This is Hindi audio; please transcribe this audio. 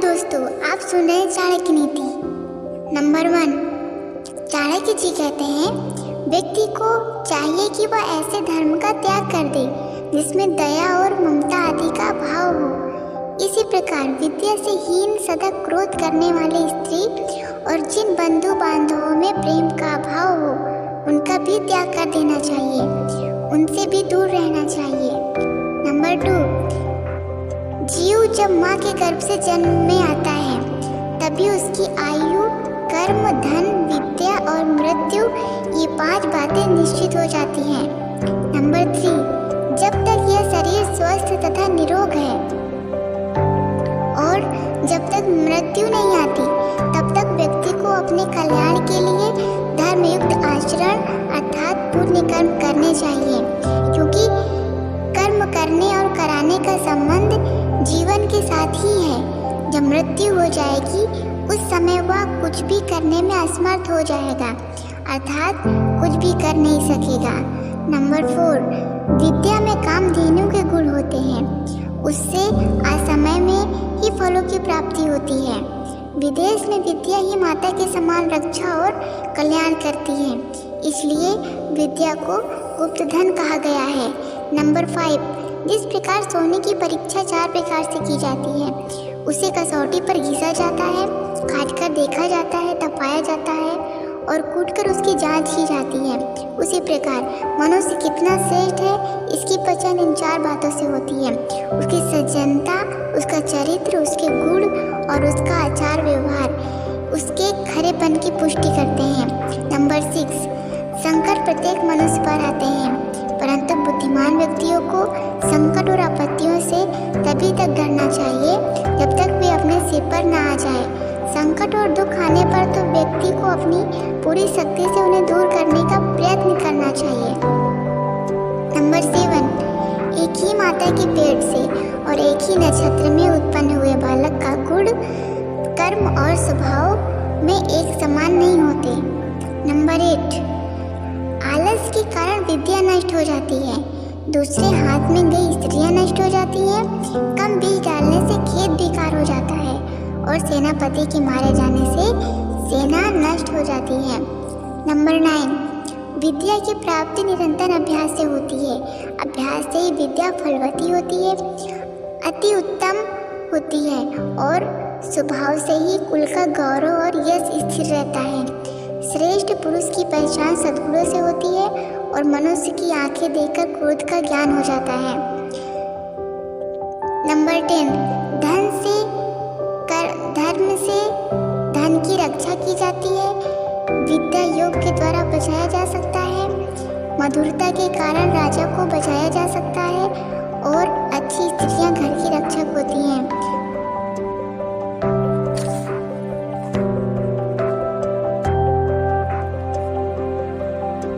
दोस्तों, आप सुन रहे हैं चाणक्य नीति। नंबर 1, चाणक्य जी कहते हैं व्यक्ति को चाहिए कि वह ऐसे धर्म का त्याग कर दे जिसमें दया और ममता आदि का भाव हो। इसी प्रकार विद्या से हीन, सदा क्रोध करने वाली स्त्री और जिन बंधु बांधवों में प्रेम का अभाव हो उनका भी त्याग कर देना चाहिए, उनसे भी दूर रहना चाहिए। नंबर 2, जीव जब माँ के गर्भ से जन्म में आता है तभी उसकी आयु, कर्म, धन, विद्या और मृत्यु ये 5 बातें निश्चित हो जाती हैं। नंबर 3, जब तक यह शरीर स्वस्थ तथा निरोग है और जब तक मृत्यु नहीं आती तब तक व्यक्ति को अपने कल्याण के लिए धर्मयुक्त आचरण अर्थात पुण्य कर्म करने चाहिए, क्योंकि कर्म करने और कराने का संबंध जीवन के साथ ही है। जब मृत्यु हो जाएगी उस समय वह कुछ भी करने में असमर्थ हो जाएगा, अर्थात कुछ भी कर नहीं सकेगा। नंबर 4, विद्या में कामधेनु के गुण होते हैं, उससे असमय में ही फलों की प्राप्ति होती है। विदेश में विद्या ही माता के समान रक्षा और कल्याण करती है, इसलिए विद्या को गुप्त धन कहा गया है। नंबर 5, जिस प्रकार सोने की परीक्षा 4 प्रकार से की जाती है, उसे कसौटी पर घिसा जाता है, काटकर देखा जाता है, तपाया जाता है और कूटकर उसकी जांच की जाती है, उसी प्रकार मनुष्य कितना श्रेष्ठ है इसकी पहचान इन 4 बातों से होती है। उसकी सज्जनता, उसका चरित्र, उसके गुण और उसका आचार व्यवहार उसके खरेपन की पुष्टि करते हैं। नंबर 6, संकट प्रत्येक मनुष्य पर आते हैं, परंतु बुद्धिमान व्यक्तियों को संकट और आपत्तियों से तभी तक डरना चाहिए जब तक वे अपने सिर पर ना आ जाए। संकट और दुख आने पर तो व्यक्ति को अपनी पूरी शक्ति से उन्हें दूर करने का प्रयत्न करना चाहिए। नंबर 7, एक ही माता के पेट से और एक ही नक्षत्र में उत्पन्न हुए बालक का गुण, कर्म और स्वभाव में एक समान नहीं होते। नंबर 8, आलस के कारण विद्या नष्ट हो जाती है, दूसरे हाथ में गई स्त्रियां नष्ट हो जाती हैं, कम बीज डालने से खेत बेकार हो जाता है और सेनापति के मारे जाने से सेना नष्ट हो जाती है। नंबर 9, विद्या की प्राप्ति निरंतर अभ्यास से होती है, अभ्यास से ही विद्या फलवती होती है, अति उत्तम होती है और स्वभाव से ही कुल का गौरव और यश स्थिर रहता है। श्रेष्ठ पुरुष की पहचान सद्गुणों से होती है और मनुष्य की आंखें देखकर क्रोध का ज्ञान हो जाता है। नंबर 10, धर्म से धन की रक्षा की जाती है, विद्या योग के द्वारा बचाया जा सकता है, मधुरता के कारण राजा को बचाया जा सकता